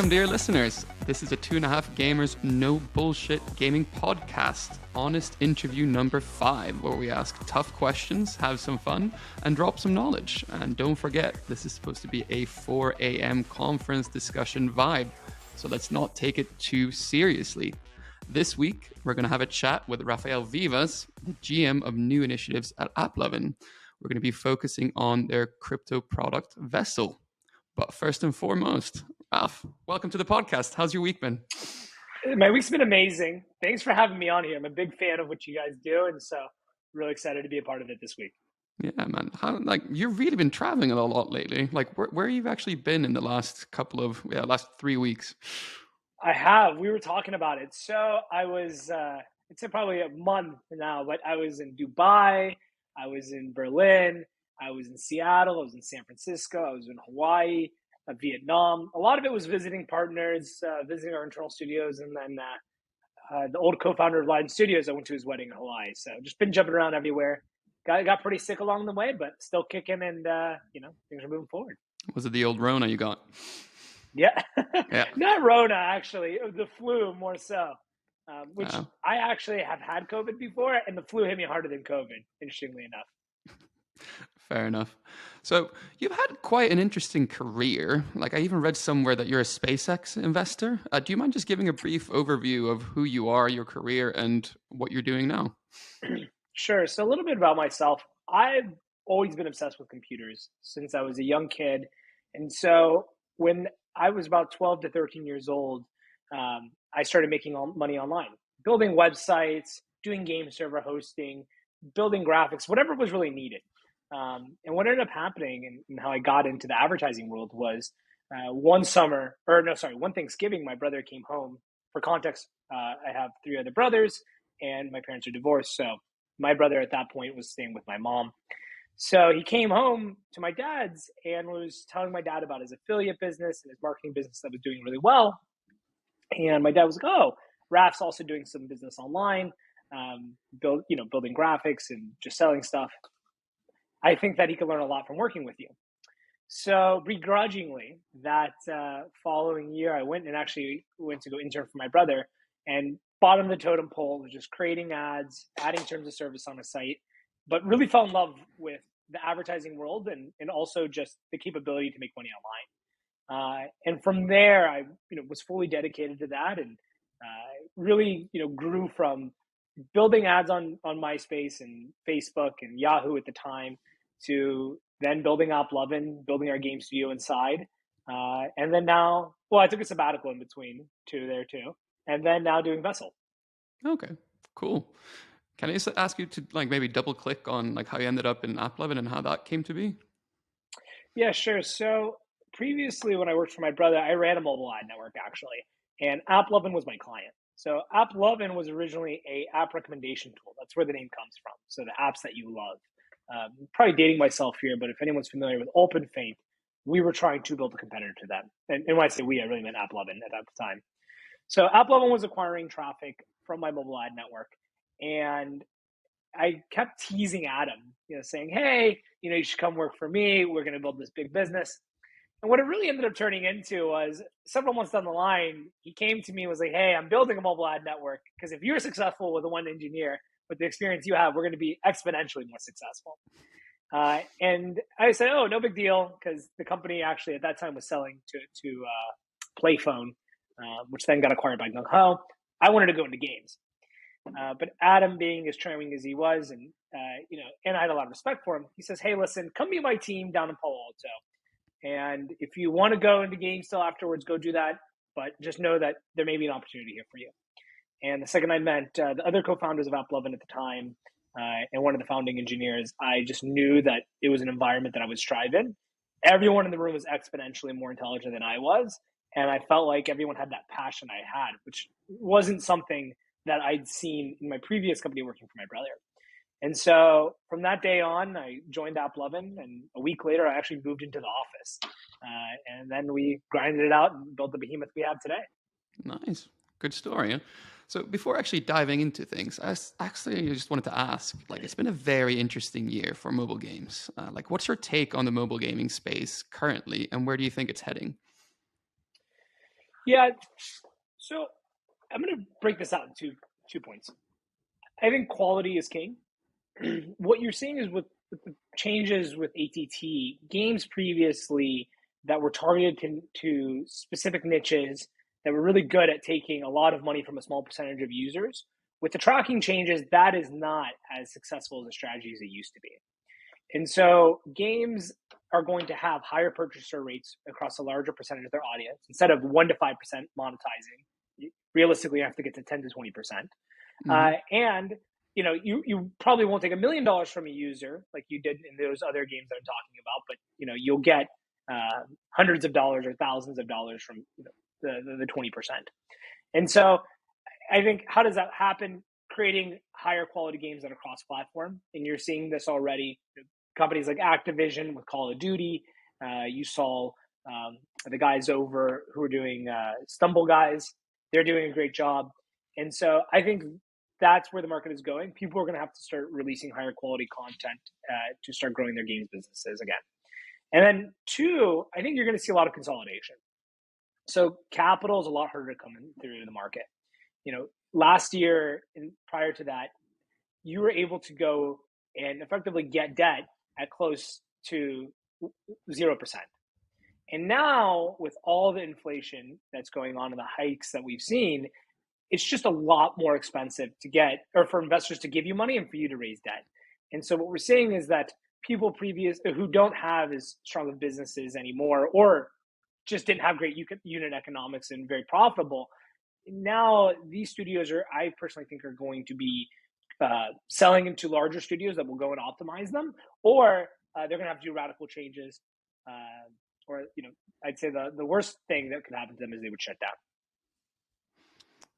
Welcome, dear listeners. This is a 2.5 Gamers No Bullshit Gaming Podcast, honest interview number 5, where we ask tough questions, have some fun, and drop some knowledge. And don't forget, this is supposed to be a 4 a.m. conference discussion vibe, so let's not take it too seriously. This week, we're going to have a chat with Rafael Vivas, the GM of new initiatives at AppLovin. We're going to be focusing on their crypto product, Vessel. But first and foremost, Raf, welcome to the podcast. How's your week been? My week's been amazing. Thanks for having me on here. I'm a big fan of what you guys do, and so really excited to be a part of it this week. Yeah, man. You've really been traveling a lot lately. Where you've actually been in the last last 3 weeks? I have. We were talking about it. So I was, it's probably a month now, but I was in Dubai, I was in Berlin, I was in Seattle, I was in San Francisco, I was in Hawaii, Vietnam. A lot of it was visiting partners, visiting our internal studios, and then the old co-founder of Lion Studios, I went to his wedding in Hawaii. So just been jumping around everywhere. Got pretty sick along the way, but still kicking, and things are moving forward. Was it the old Rona you got? Yeah. Not Rona, actually. The flu more so, which I actually have had COVID before, and the flu hit me harder than COVID, interestingly enough. Fair enough. So you've had quite an interesting career. I even read somewhere that you're a SpaceX investor. Do you mind just giving a brief overview of who you are, your career, and what you're doing now? Sure. So a little bit about myself. I've always been obsessed with computers since I was a young kid. And so when I was about 12 to 13 years old, I started making money online, building websites, doing game server hosting, building graphics, whatever was really needed. And what ended up happening and how I got into the advertising world was one Thanksgiving, my brother came home. For context, I have 3 other brothers and my parents are divorced. So my brother at that point was staying with my mom. So he came home to my dad's and was telling my dad about his affiliate business and his marketing business that was doing really well. And my dad was like, "Oh, Raf's also doing some business online, building graphics and just selling stuff. I think that he could learn a lot from working with you." So begrudgingly, that following year, I went to go intern for my brother, and bottom of the totem pole was just creating ads, adding terms of service on a site, but really fell in love with the advertising world and also just the capability to make money online. And from there, I was fully dedicated to that, and really grew from building ads on MySpace and Facebook and Yahoo at the time to then building AppLovin, building our game studio inside. And then now, I took a sabbatical in between there too. And then now doing Vessel. Okay, cool. Can I just ask you to maybe double click on how you ended up in AppLovin and how that came to be? Yeah, sure. So previously when I worked for my brother, I ran a mobile ad network actually, and AppLovin was my client. So AppLovin was originally a app recommendation tool. That's where the name comes from. So the apps that you love. Probably dating myself here, but if anyone's familiar with OpenFaint, we were trying to build a competitor to them. And when I say we, I really meant AppLovin at that time. So AppLovin was acquiring traffic from my mobile ad network. And I kept teasing Adam, saying, "Hey, you should come work for me. We're going to build this big business." And what it really ended up turning into was several months down the line, he came to me and was like, "Hey, I'm building a mobile ad network because if you're successful with the one engineer, with the experience you have, we're going to be exponentially more successful." And I said, "Oh, no big deal," because the company actually at that time was selling to Playphone, which then got acquired by Gung Ho. I wanted to go into games. But Adam, being as charming as he was, and I had a lot of respect for him, he says, "Hey, listen, come meet my team down in Palo Alto. And if you want to go into games still afterwards, go do that. But just know that there may be an opportunity here for you." And the second I met the other co-founders of AppLovin at the time, and one of the founding engineers, I just knew that it was an environment that I would strive in. Everyone in the room was exponentially more intelligent than I was. And I felt like everyone had that passion I had, which wasn't something that I'd seen in my previous company working for my brother. And so from that day on, I joined AppLovin, and a week later, I actually moved into the office. And then we grinded it out and built the behemoth we have today. Nice. Good story. Huh? So before actually diving into things, I just wanted to ask, it's been a very interesting year for mobile games. What's your take on the mobile gaming space currently, and where do you think it's heading? Yeah. So I'm going to break this out into 2 points. I think quality is king. What you're seeing is with the changes with ATT, games previously that were targeted to specific niches that were really good at taking a lot of money from a small percentage of users. With the tracking changes, that is not as successful as a strategy as it used to be. And so games are going to have higher purchaser rates across a larger percentage of their audience. Instead of 1 to 5% monetizing, realistically, you have to get to 10 to 20%. And you probably won't take $1 million from a user like you did in those other games that I'm talking about, but you'll get hundreds of dollars or thousands of dollars from the 20%. And so I think, how does that happen? Creating higher quality games that are cross-platform, and you're seeing this already. Companies like Activision with Call of Duty. You saw the guys over who are doing Stumble Guys. They're doing a great job. And so I think that's where the market is going. People are going to have to start releasing higher quality content to start growing their games businesses again. And then 2, I think you're going to see a lot of consolidation. So capital is a lot harder to come in through the market. Last year and prior to that, you were able to go and effectively get debt at close to 0%. And now, with all the inflation that's going on and the hikes that we've seen, it's just a lot more expensive to get, or for investors to give you money and for you to raise debt. And so what we're seeing is that people who don't have as strong of businesses anymore, or just didn't have great unit economics and very profitable, now these studios I personally think are going to be selling into larger studios that will go and optimize them, or they're going to have to do radical changes. Or I'd say the worst thing that could happen to them is they would shut down.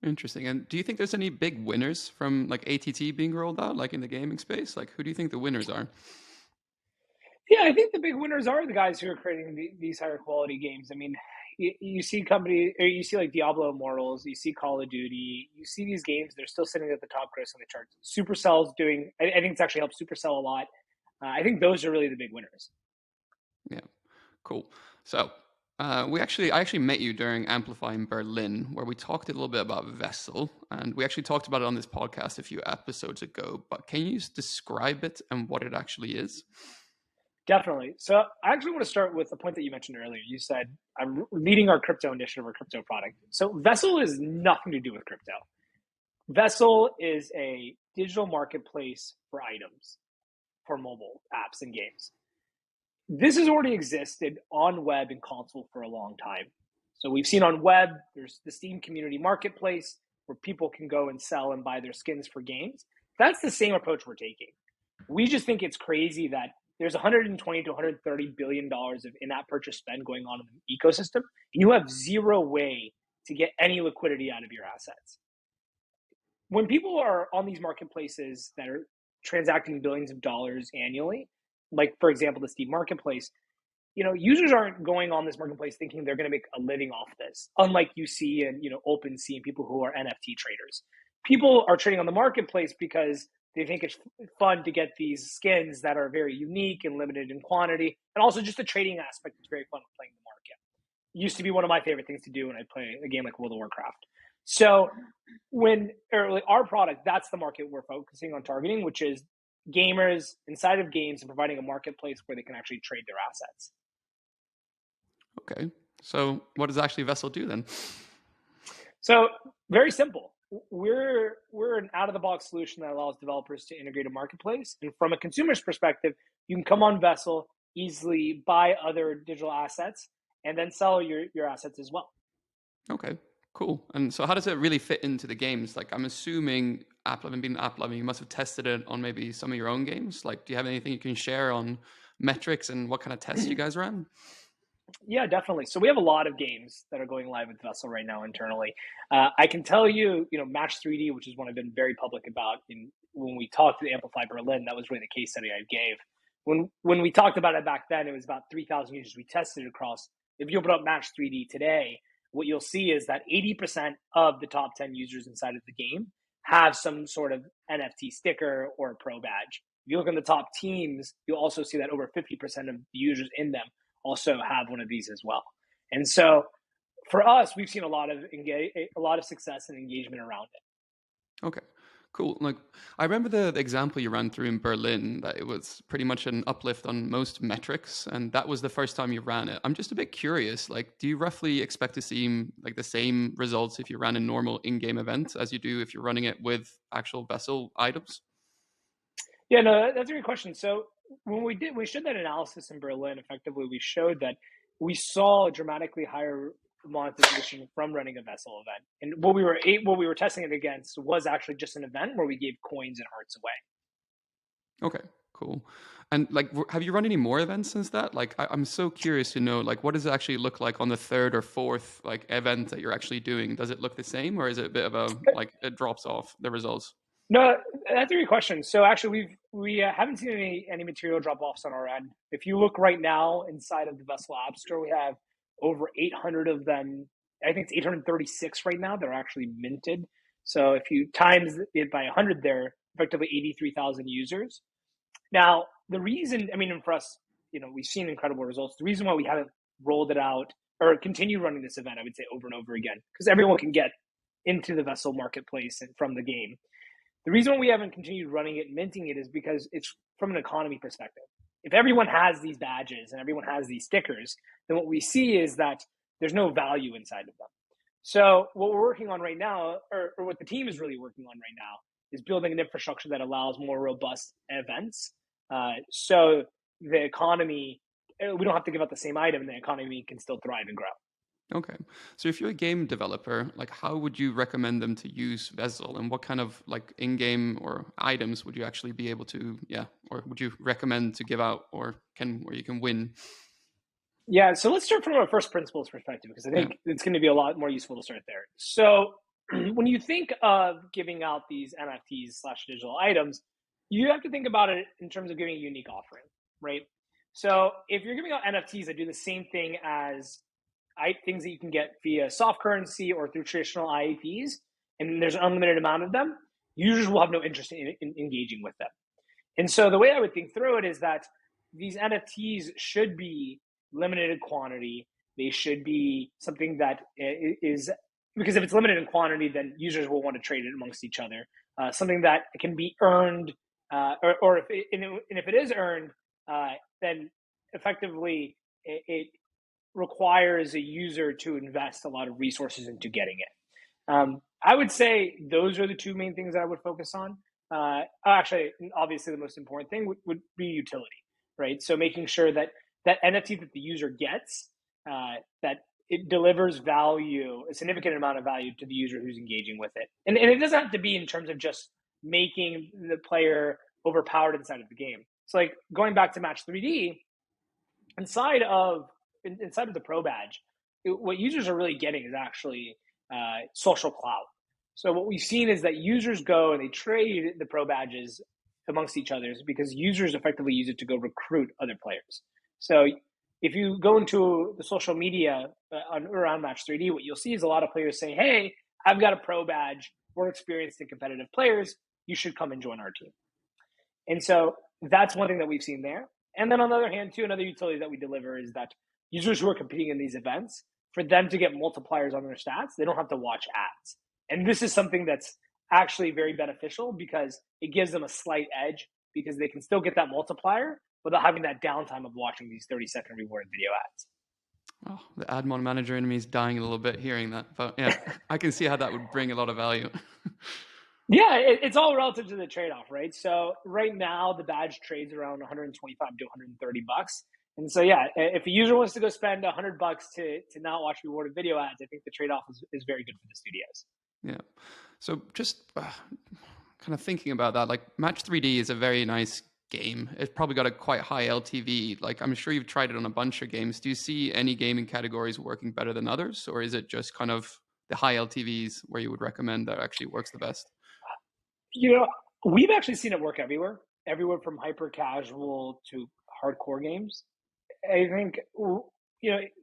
Interesting. And do you think there's any big winners from like ATT being rolled out, like in the gaming space? Like, who do you think the winners are? Yeah, I think the big winners are the guys who are creating these higher quality games. I mean, you see companies, or you see like Diablo Immortals, you see Call of Duty, you see these games, they're still sitting at the top gross on the charts. Supercell's doing, I think it's actually helped Supercell a lot. I think those are really the big winners. Yeah, cool. So I actually met you during Amplify in Berlin, where we talked a little bit about Vessel, and we actually talked about it on this podcast a few episodes ago. But can you describe it and what it actually is? Definitely. So I actually want to start with the point that you mentioned earlier. You said I'm leading our crypto initiative or crypto product. So Vessel is nothing to do with crypto. Vessel is a digital marketplace for items for mobile apps and games. This has already existed on web and console for a long time. So we've seen on web, there's the Steam community marketplace where people can go and sell and buy their skins for games. That's the same approach we're taking. We just think it's crazy that there's 120 to 130 billion dollars of in-app purchase spend going on in the ecosystem, and you have zero way to get any liquidity out of your assets. When people are on these marketplaces that are transacting billions of dollars annually, like for example the Steam marketplace, users aren't going on this marketplace thinking they're going to make a living off this. Unlike you see in OpenSea and people who are NFT traders, people are trading on the marketplace because they think it's fun to get these skins that are very unique and limited in quantity, and also just the trading aspect is very fun playing the market. It used to be one of my favorite things to do when I play a game like World of Warcraft. So our product, that's the market we're focusing on targeting, which is gamers inside of games and providing a marketplace where they can actually trade their assets. Okay. So what does actually Vessel do then? So very simple. We're an out-of-the-box solution that allows developers to integrate a marketplace. And from a consumer's perspective, you can come on Vessel, easily buy other digital assets, and then sell your assets as well. Okay, cool. And so how does it really fit into the games? Like, I'm assuming being AppLovin, you must have tested it on maybe some of your own games. Like, do you have anything you can share on metrics and what kind of tests you guys ran? Yeah, definitely. So we have a lot of games that are going live with Vessel right now internally. I can tell you, Match 3D, which is one I've been very public about. When we talked to Amplify Berlin, that was really the case study I gave. When we talked about it back then, it was about 3,000 users we tested across. If you open up Match 3D today, what you'll see is that 80% of the top 10 users inside of the game have some sort of NFT sticker or a pro badge. If you look in the top teams, you'll also see that over 50% of the users in them also have one of these as well. And so for us, we've seen a lot of success and engagement around it. Okay, cool. Like, I remember the example you ran through in Berlin, that it was pretty much an uplift on most metrics, and that was the first time you ran it. I'm just a bit curious, like, do you roughly expect to see like the same results if you ran a normal in-game event as you do if you're running it with actual vessel items? Yeah, no, that's a great question. So when we showed that analysis in Berlin, effectively, we showed that we saw a dramatically higher monetization from running a vessel event. And what we were testing it against was actually just an event where we gave coins and hearts away. Okay, cool. And like, have you run any more events since that? Like, I'm so curious to know, like, what does it actually look like on the third or fourth like event that you're actually doing? Does it look the same, or is it a bit of a like it drops off the results? No, that's a great question. So actually, we haven't seen any material drop offs on our end. If you look right now inside of the Vessel App Store, we have over 800 of them. I think it's 836 right now. They're actually minted. So if you times it by 100, they're effectively 83,000 users. Now, the reason, I mean, for us, we've seen incredible results. The reason why we haven't rolled it out or continue running this event, I would say over and over again, because everyone can get into the Vessel marketplace and from the game. The reason why we haven't continued running it and minting it is because it's from an economy perspective. If everyone has these badges and everyone has these stickers, then what we see is that there's no value inside of them. So what we're working on right now, or what the team is really working on right now, is building an infrastructure that allows more robust events. So the economy, we don't have to give out the same item, and the economy can still thrive and grow. Okay. So if you're a game developer, like how would you recommend them to use Vessel, and what kind of like in-game or items would you actually be able to, yeah, or would you recommend to give out or where you can win? Yeah, so let's start from a first principles perspective, because I Yeah. think it's going to be a lot more useful to start there. So when you think of giving out these NFTs/digital items, you have to think about it in terms of giving a unique offering, right? So if you're giving out NFTs that do the same thing as things that you can get via soft currency or through traditional IAPs, and there's an unlimited amount of them, users will have no interest in engaging with them. And so the way I would think through it is that these NFTs should be limited in quantity. They should be something that is, because if it's limited in quantity, then users will want to trade it amongst each other. Something that can be earned, or if it is earned, then effectively it requires a user to invest a lot of resources into getting it. I would say those are the two main things that I would focus on. Actually, obviously, the most important thing would be utility, right? So making sure that NFT that the user gets, that it delivers value, a significant amount of value to the user who's engaging with it. And it doesn't have to be in terms of just making the player overpowered inside of the game. So like going back to Match 3D, inside of the Pro Badge, what users are really getting is actually social clout. So what we've seen is that users go and they trade the Pro Badges amongst each other because users effectively use it to go recruit other players. So if you go into the social media around Match 3D, what you'll see is a lot of players saying, hey, I've got a Pro Badge. We're experienced and competitive players. You should come and join our team. And so that's one thing that we've seen there. And then on the other hand, too, another utility that we deliver is that users who are competing in these events, for them to get multipliers on their stats, they don't have to watch ads. And this is something that's actually very beneficial because it gives them a slight edge because they can still get that multiplier without having that downtime of watching these 30-second rewarded video ads. Oh, the ad mon manager in me is dying a little bit hearing that, but yeah, I can see how that would bring a lot of value. Yeah, it's all relative to the trade-off, right? So right now the badge trades around 125 to 130 bucks. And so yeah, if a user wants to go spend 100 bucks to not watch rewarded video ads, I think the trade-off is very good for the studios. Yeah. So just kind of thinking about that, like Match 3D is a very nice game. It's probably got a quite high LTV. Like I'm sure you've tried it on a bunch of games. Do you see any gaming categories working better than others, or is it just kind of the high LTVs where you would recommend that actually works the best? We've actually seen it work everywhere from hyper casual to hardcore games. I think,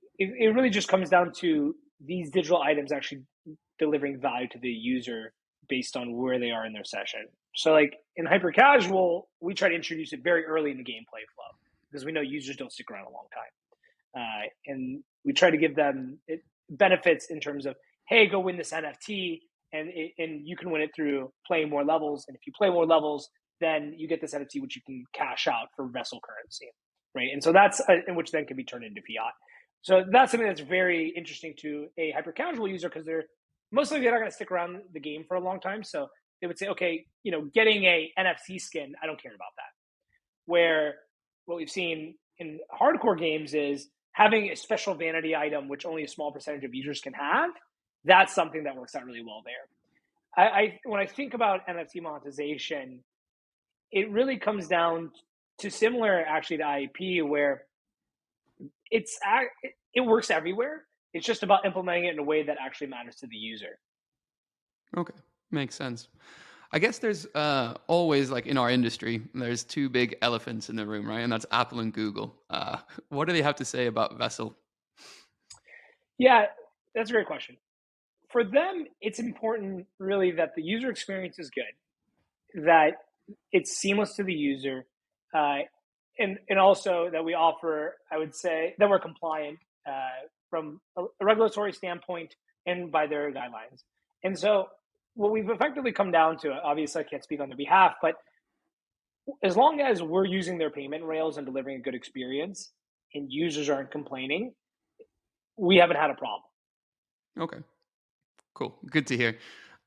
it really just comes down to these digital items actually delivering value to the user based on where they are in their session. So like in hyper casual, we try to introduce it very early in the gameplay flow because we know users don't stick around a long time. And we try to give them benefits in terms of, hey, go win this NFT, and you can win it through playing more levels. And if you play more levels, then you get this NFT, which you can cash out for vessel currency, right? And so that's which then can be turned into fiat. So that's something that's very interesting to a hyper casual user, because they're not going to stick around the game for a long time. So they would say, okay, getting a NFT skin, I don't care about that. Where what we've seen in hardcore games is having a special vanity item, which only a small percentage of users can have. That's something that works out really well there. When I think about NFT monetization, it really comes down to similar actually to IEP, where it works everywhere. It's just about implementing it in a way that actually matters to the user. Okay, makes sense. I guess there's always, like in our industry, there's two big elephants in the room, right? And that's Apple and Google. What do they have to say about Vessel? Yeah, that's a great question. For them, it's important really that the user experience is good, that it's seamless to the user, and also that we offer, I would say, that we're compliant from a regulatory standpoint and by their guidelines. And so what we've effectively come down to, obviously I can't speak on their behalf, but as long as we're using their payment rails and delivering a good experience and users aren't complaining, we haven't had a problem. Okay, cool. Good to hear.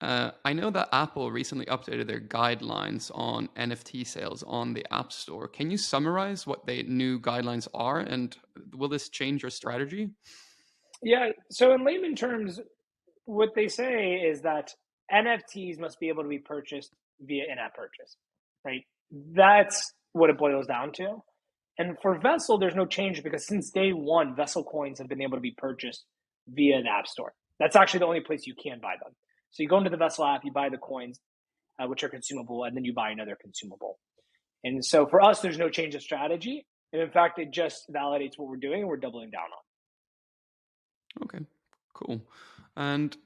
I know that Apple recently updated their guidelines on NFT sales on the App Store. Can you summarize what the new guidelines are, and will this change your strategy? Yeah, so in layman terms, what they say is that NFTs must be able to be purchased via in-app purchase, right? That's what it boils down to. And for Vessel, there's no change, because since day one, Vessel coins have been able to be purchased via the App Store. That's actually the only place you can buy them. So you go into the Vessel app, you buy the coins, which are consumable, and then you buy another consumable. And so for us, there's no change of strategy. And in fact, it just validates what we're doing, and we're doubling down on. Okay, cool. And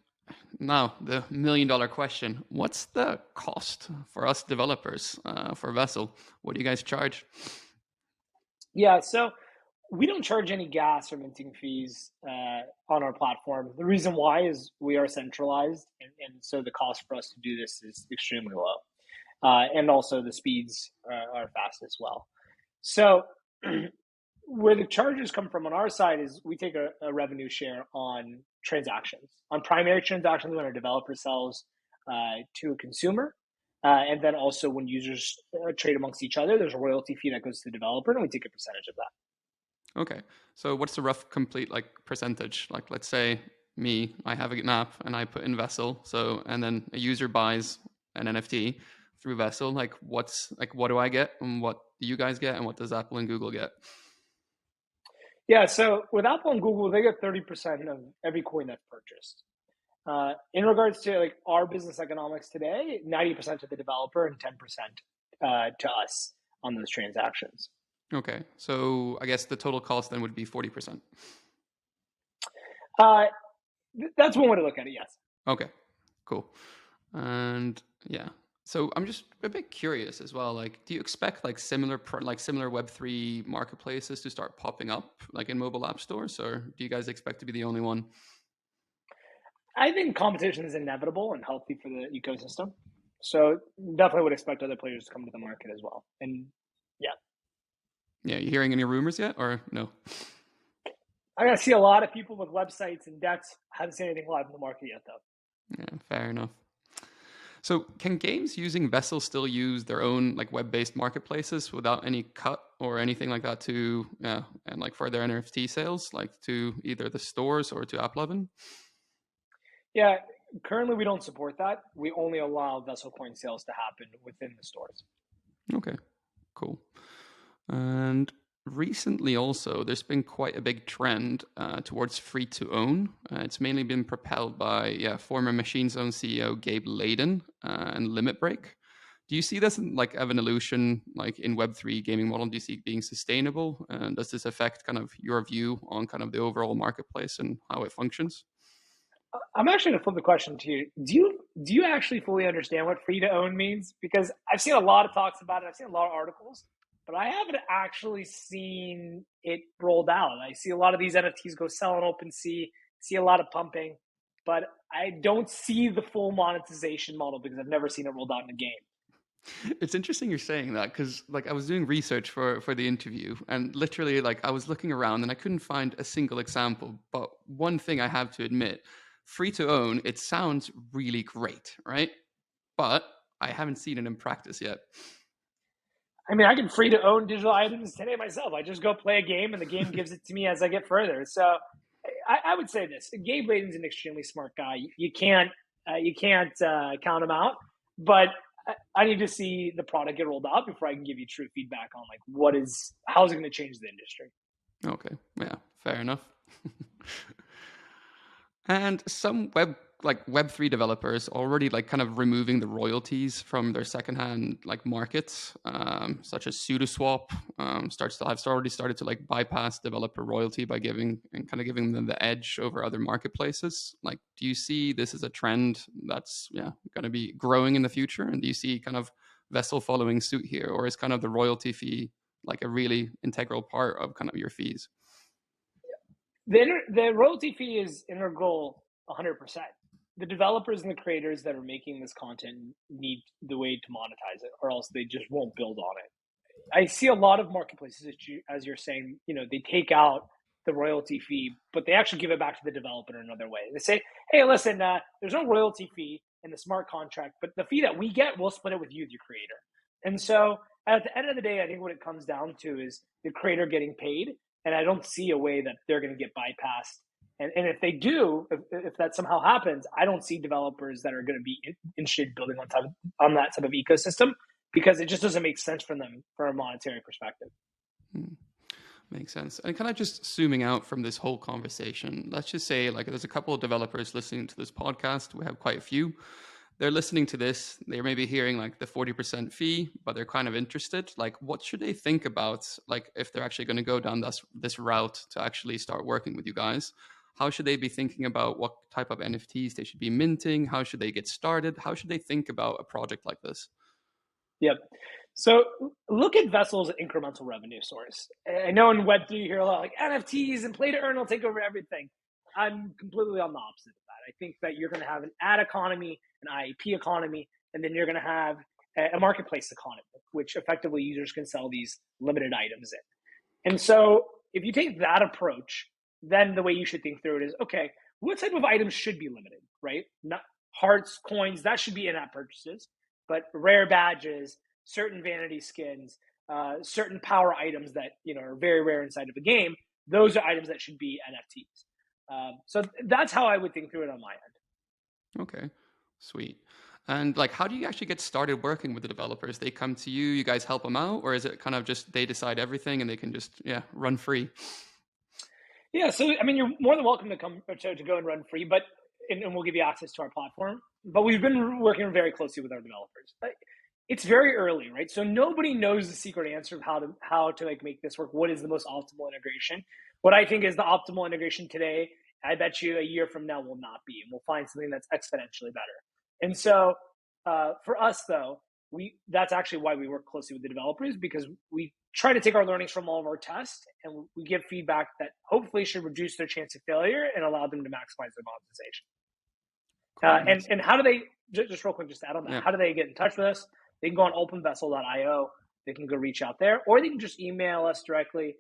now the $1 million question: what's the cost for us developers for Vessel? What do you guys charge? Yeah, so we don't charge any gas or minting fees on our platform. The reason why is we are centralized, and so the cost for us to do this is extremely low. And also the speeds are fast as well. So where the charges come from on our side is we take a revenue share on transactions, on primary transactions when a developer sells to a consumer. And then also when users trade amongst each other, there's a royalty fee that goes to the developer, and we take a percentage of that. Okay, so what's the rough complete percentage? Like, let's say I have an app and I put in Vessel, and then a user buys an NFT through Vessel. What do I get, and what do you guys get, and what does Apple and Google get? Yeah, so with Apple and Google, they get 30% of every coin that's purchased. In regards to our business economics today, 90% to the developer and 10% to us on those transactions. Okay, so I guess the total cost then would be 40%. That's one way to look at it, yes. Okay, cool. And yeah, so I'm just a bit curious as well. Do you expect similar Web3 marketplaces to start popping up in mobile app stores, or do you guys expect to be the only one? I think competition is inevitable and healthy for the ecosystem. So definitely would expect other players to come to the market as well. And yeah. Yeah, you hearing any rumors yet, or no? I see a lot of people with websites and decks. I haven't seen anything live in the market yet, though. Yeah, fair enough. So can games using Vessel still use their own web-based marketplaces without any cut or anything like that to and for their NFT sales, to either the stores or to AppLovin? Yeah, currently we don't support that. We only allow Vessel coin sales to happen within the stores. Okay, cool. And recently also, there's been quite a big trend towards free to own. It's mainly been propelled by former Machine Zone CEO Gabe Layden and Limit Break. Do you see this an evolution in Web3 gaming model? Do you see it being sustainable? And does this affect kind of your view on kind of the overall marketplace and how it functions? I'm actually going to flip the question to you. Do you actually fully understand what free to own means? Because I've seen a lot of talks about it. I've seen a lot of articles, but I haven't actually seen it rolled out. I see a lot of these NFTs go sell on OpenSea. see a lot of pumping, but I don't see the full monetization model because I've never seen it rolled out in a game. It's interesting you're saying that because like I was doing research for the interview and literally like I was looking around and I couldn't find a single example. But one thing I have to admit, free to own, it sounds really great, right? But I haven't seen it in practice yet. I mean, I can free to own digital items today myself. I just go play a game and the game gives it to me as I get further. So I would say this: Gabe Layden's an extremely smart guy. You can't count him out, but I need to see the product get rolled out before I can give you true feedback on like how is it going to change the industry. Okay, yeah, fair enough. And some Web3 developers already like kind of removing the royalties from their secondhand like markets, such as SudoSwap, have already started to like bypass developer royalty by giving them the edge over other marketplaces. Like, do you see this as a trend that's going to be growing in the future? And do you see kind of Vessel following suit here, or is kind of the royalty fee like a really integral part of kind of your fees? The royalty fee is integral 100%. The developers and the creators that are making this content need the way to monetize it, or else they just won't build on it. I see a lot of marketplaces, as you're saying, they take out the royalty fee, but they actually give it back to the developer in another way. They say, hey, listen, there's no royalty fee in the smart contract, but the fee that we get, we'll split it with you, the creator. And so at the end of the day, I think what it comes down to is the creator getting paid. And I don't see a way that they're going to get bypassed. And if they do, if that somehow happens, I don't see developers that are going to be interested in building on that type of ecosystem, because it just doesn't make sense for them from a monetary perspective. Makes sense. And kind of just zooming out from this whole conversation, let's just say like there's a couple of developers listening to this podcast. We have quite a few. They're listening to this, they're maybe hearing like the 40% fee, but they're kind of interested. Like, what should they think about, like, if they're actually going to go down this route to actually start working with you guys? How should they be thinking about what type of NFTs they should be minting? How should they get started? How should they think about a project like this? Yep. So look at Vessel's incremental revenue source. I know in Web3 you hear a lot like NFTs and play to earn will take over everything. I'm completely on the opposite of that. I think that you're going to have an ad economy, an IAP economy, and then you're going to have a marketplace economy, which effectively users can sell these limited items in. And so if you take that approach, then the way you should think through it is, okay, what type of items should be limited, right? Not hearts, coins, that should be in-app purchases, but rare badges, certain vanity skins, certain power items that are very rare inside of a game, those are items that should be NFTs. So that's how I would think through it on my end. Okay, sweet. And like, how do you actually get started working with the developers? They come to you, you guys help them out, or is it kind of just they decide everything and they can just run free? Yeah, so I mean, you're more than welcome to come to go and run free, but and we'll give you access to our platform. But we've been working very closely with our developers. It's very early, right? So nobody knows the secret answer of how to like make this work. What is the most optimal integration? What I think is the optimal integration today, I bet you a year from now will not be, and we'll find something that's exponentially better. And so for us, though, that's actually why we work closely with the developers, because we try to take our learnings from all of our tests and we give feedback that hopefully should reduce their chance of failure and allow them to maximize their monetization. And how do they, just real quick, just to add on that, how do they get in touch with us? They can go on openvessel.io. They can go reach out there, or they can just email us directly.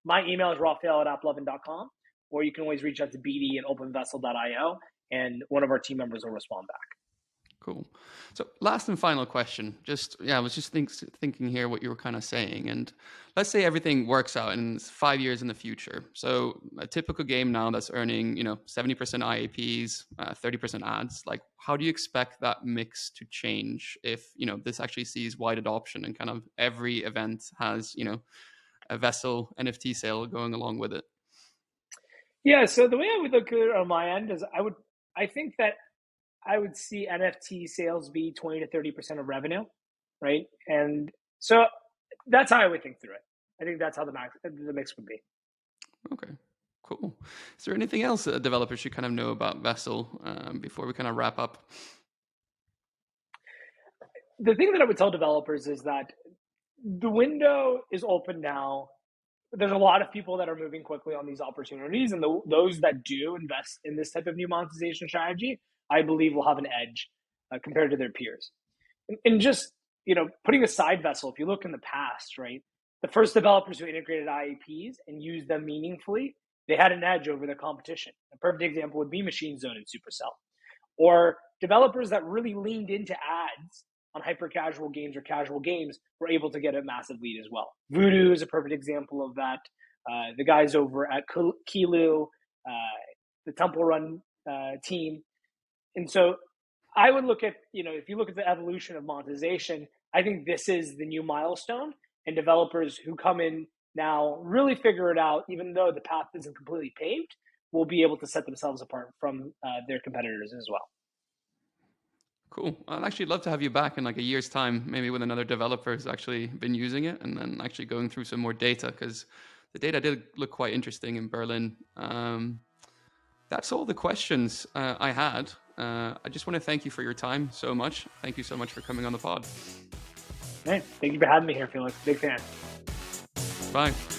My email is rafael@applovin.com, or you can always reach out to BD at openvessel.io, and one of our team members will respond back. Cool. So last and final question, I was just thinking here what you were kind of saying. And let's say everything works out in 5 years in the future. So a typical game now that's earning, 70% IAPs, 30% ads, like how do you expect that mix to change if, this actually sees wide adoption and kind of every event has, a Vessel NFT sale going along with it? Yeah. So the way I would look at it on my end is I think that I would see NFT sales be 20 to 30% of revenue, right? And so that's how I would think through it. I think that's how the mix would be. Okay, cool. Is there anything else that developers should kind of know about Vessel before we kind of wrap up? The thing that I would tell developers is that the window is open now there's a lot of people that are moving quickly on these opportunities, and those that do invest in this type of new monetization strategy, I believe will have an edge compared to their peers. And just, putting aside Vessel, if you look in the past, right, the first developers who integrated IAPs and used them meaningfully, they had an edge over the competition. A perfect example would be Machine Zone and Supercell, or developers that really leaned into ads on hyper casual games or casual games were able to get a massive lead as well. Voodoo is a perfect example of that. The guys over at Kilu, the Temple Run team. And so I would look at, if you look at the evolution of monetization, I think this is the new milestone, and developers who come in now really figure it out, even though the path isn't completely paved, will be able to set themselves apart from their competitors as well. Cool. I'd actually love to have you back in like a year's time, maybe with another developer who's actually been using it, and then actually going through some more data, because the data did look quite interesting in Berlin. That's all the questions I had. I just want to thank you for your time so much. Thank you so much for coming on the pod. Hey, thank you for having me here, Felix. Big fan. Bye.